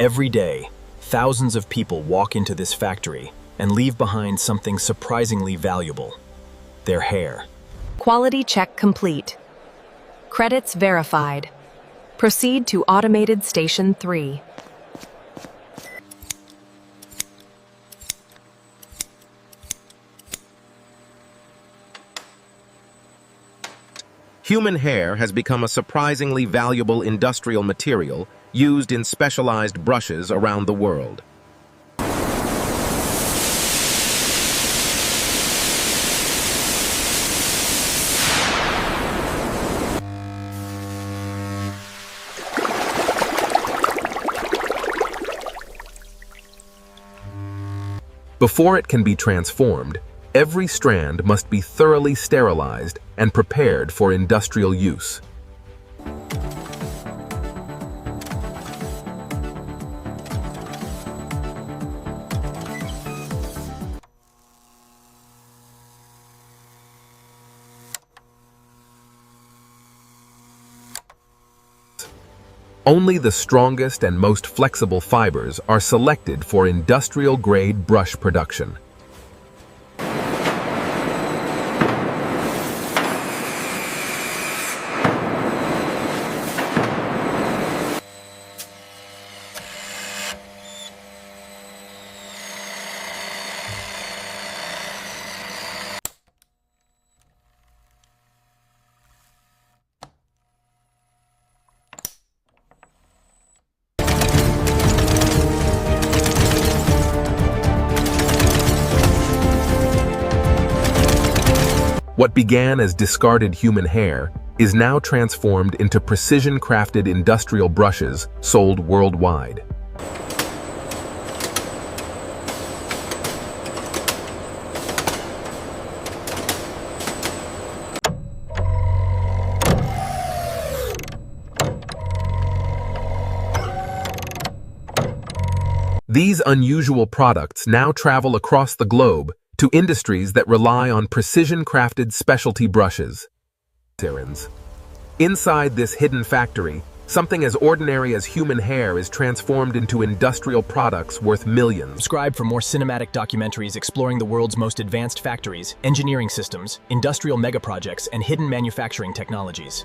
Every day, thousands of people walk into this factory and leave behind something surprisingly valuable: their hair. Quality check complete. Credits verified. Proceed to Automated Station 3. Human hair has become a surprisingly valuable industrial material used in specialized brushes around the world. Before it can be transformed, every strand must be thoroughly sterilized and prepared for industrial use. Only the strongest and most flexible fibers are selected for industrial-grade brush production. What began as discarded human hair is now transformed into precision-crafted industrial brushes sold worldwide. These unusual products now travel across the globe to industries that rely on precision-crafted specialty brushes. Inside this hidden factory, something as ordinary as human hair is transformed into industrial products worth millions. Subscribe for more cinematic documentaries exploring the world's most advanced factories, engineering systems, industrial megaprojects, and hidden manufacturing technologies.